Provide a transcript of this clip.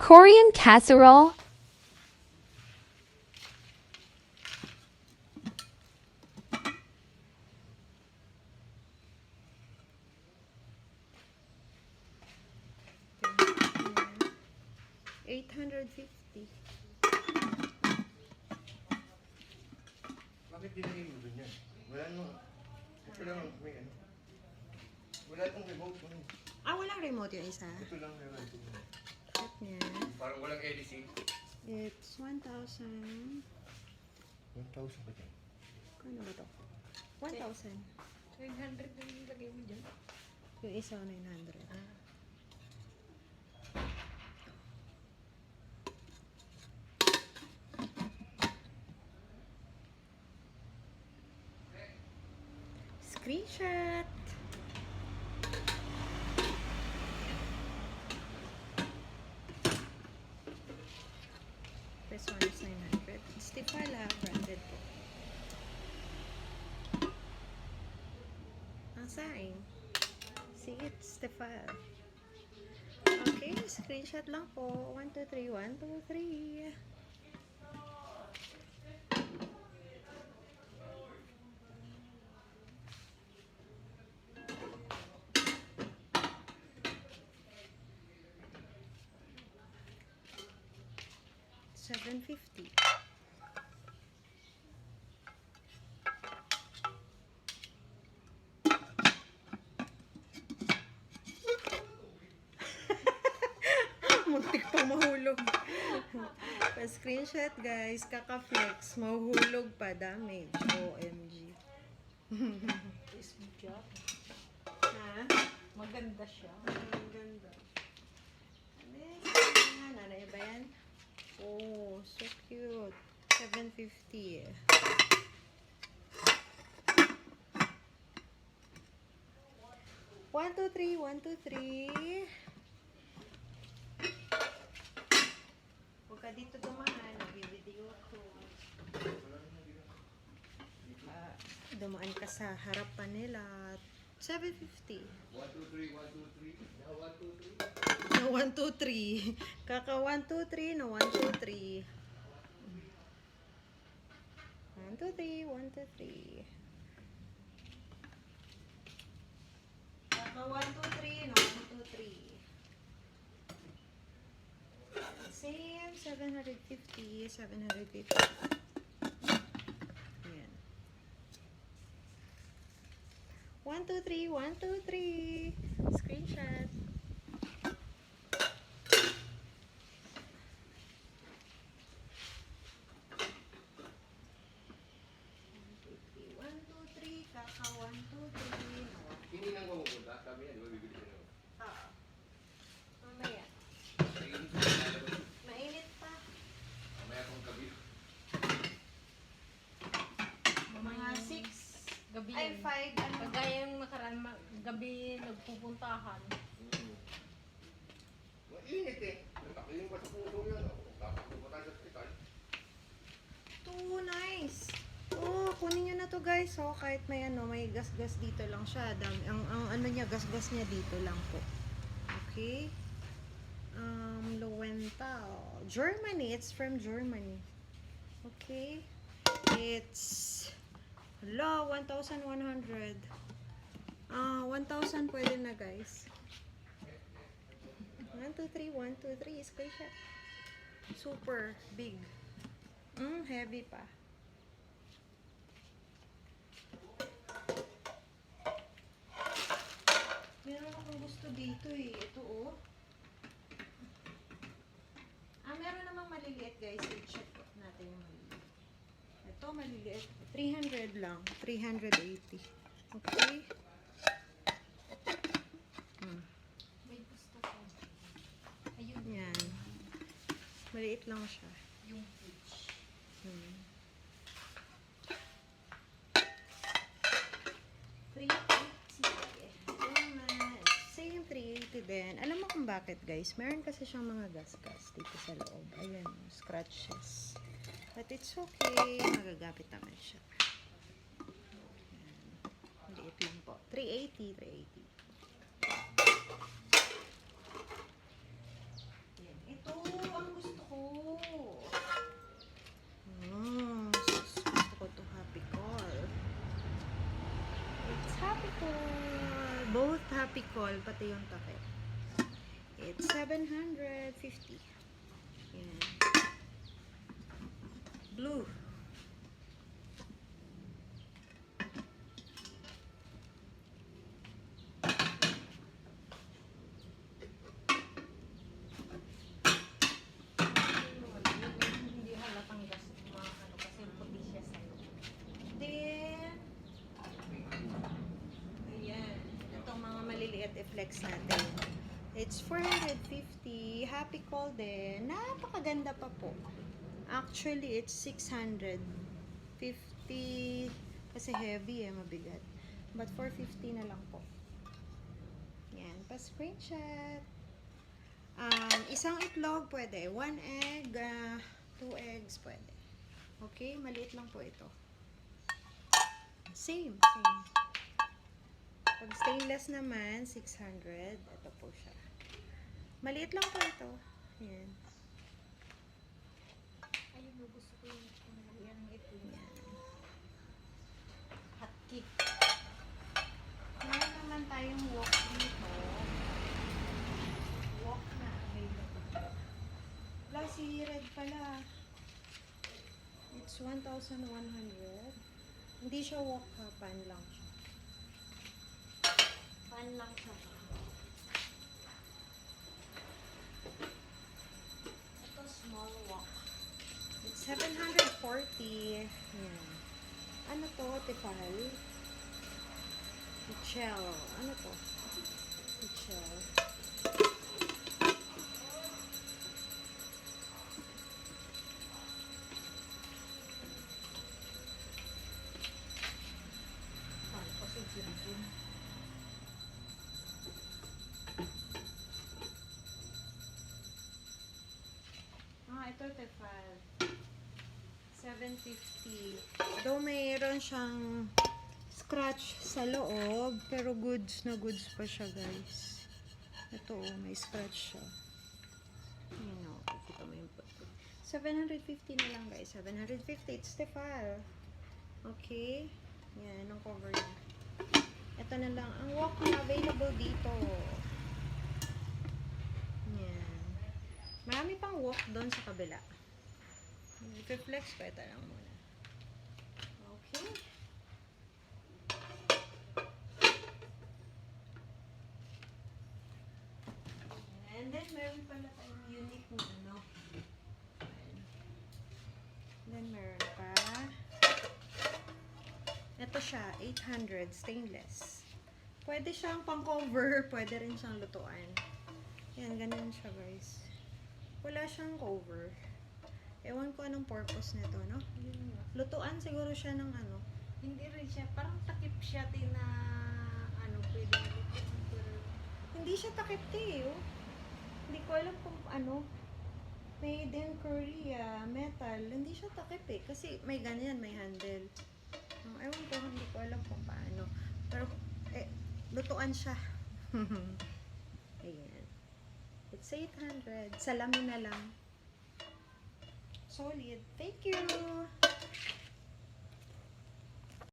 Korean casserole. $850. Bakit dinagay mo dun yan? Wala nung... Ito lang may ano. Wala itong remote. Walang remote yung isa. Ito lang meron. Check niya. Parang walang editing. It's 1,000. 1,000 ba yan? Kano ba to? 1,000. 900 na yung lagay mo dyan. Yung isa 900. Screenshot. This one is 900. Stipala, branded po. Ang saing. See it, Stipal. Okay, screenshot lang po. 1, 2, 3, 1, 2, 3. $750. Muntik pang mahulog. Pa-screenshot guys, kaka-flex, mahulog pa, damage. OMG. Is job. Ha? Maganda siya. Ang ganda. Ano ba yan? Oh, so cute. $750. 1, 2, 3, 1, 2, 3. Huwag ka dito dumaan. Nag-video ko. Dumaan ka sa harapan nila. $750. 1, 2, 3, 1, 2, 3. 1, 2, 3. No, 1, 2, 3. Kaka 1, 2, 3. No, 1, 2, 3. 1, 2, 3. 1, 2, 3. Kaka 1, 2, 3. No, 1, 2, 3. Same. 750. 750. Ayan. 1, 2, 3. 1, 2, 3. Screenshot. Kaka 1, 2, 3. Hindi lang pumunta. Sabi niya, di ba bibili ka naman? Oo. Mamaya. Nagiging sa lalabas. Mainit pa. Mamaya kong gabi. Mga 6. Gabi Ay, yun. 5. Ano? Kagaya yung nakaraan, gabi nagpupuntahan. Mainit eh. Natakiling pa sa puso yan. Tatakbo pa tayo sa hospital. Too nice. Oh, kunin nyo na to guys. So, kahit may ano, may gas-gas dito lang siya. Ang ano niya, gas-gas niya dito lang po. Okay. Lowenthal. Germany. It's from Germany. Okay. It's, hello, 1,100. 1,000 pwede na guys. 1, 2, 3, 1, 2, 3. Screenshot. Super big. Heavy pa. Meron akong gusto dito eh. Ito oh. Meron namang maliliit guys. I-check natin yung maliliit. Ito maliliit. 300 lang. 380. Okay. May gusto ko. Ayun, Yan. Maliit lang siya. yung peach. Hmm. 380. Same 380 din. Alam mo kung bakit guys? Meron kasi siyang mga gas-gas dito sa loob. Ayan, scratches. But it's okay. Magagamit naman siya. Ayan. Maliit lang po. 380, 380. Ayan. Ito, Picol, pati yung takip. It's 750. Yan. Blue. Hindi halatang gas mga ano kasi puti siya sa'yo. Then, ayan. Itong mga maliliit i-flex natin. It's 450. Happy call din. Napakaganda pa po. Actually, it's 650. Kasi heavy mabigat. But 450 na lang po. Yan. Pa-screenshot. Isang itlog pwede. 1 egg. 2 eggs pwede. Okay? Maliit lang po ito. Same. Pag stainless naman, 600. Ito po siya. Maliit lang po ito. Ayan. Ayun, gusto ko yung yan ng ito. Ayan. Hot cake. Meron naman tayong wok dito. Wok na available. Wala, si Red pala. It's 1,100. Hindi siya wok ha, pan lang siya. Pan lang siya. Ito, small wok. It's 740. Yan. Ano to, Tefal? Pichel. Ano to? Pichel. Pan ko si Jinjin. Ito, Tefal. 750. Though mayroon siyang scratch sa loob, pero goods na goods pa siya, guys. Ito, may scratch siya. Yun o, kita mo yung photo. 750 na lang, guys. 750. It's Tefal. Okay? Yan, ang cover niya. Ito na lang. Ang wok na available dito. Yan. Marami pang wok doon sa kabila. I-flex ko ito lang muna. Okay. And then, meron pala tayong unique na ano. Ayan. Then, meron pa. Ito siya, 800 stainless. Pwede siyang pang-cover, pwede rin siyang lutuan. Yan, ganun siya, guys. Wala siyang cover. Ewan ko anong purpose nito, no? Yun nga. Lutuan siguro siya ng ano. Hindi rin siya, parang takip siya din na ano, pwede lutuan, pero Hindi siya takip oh. Hindi ko alam kung ano. Made in Korea, metal. Hindi siya takip kasi may ganyan, may handle. Ewan ko, hindi ko alam kung paano. Pero, lutuan siya. Ayan. It's 800. Salamin na lang. Solid. Thank you!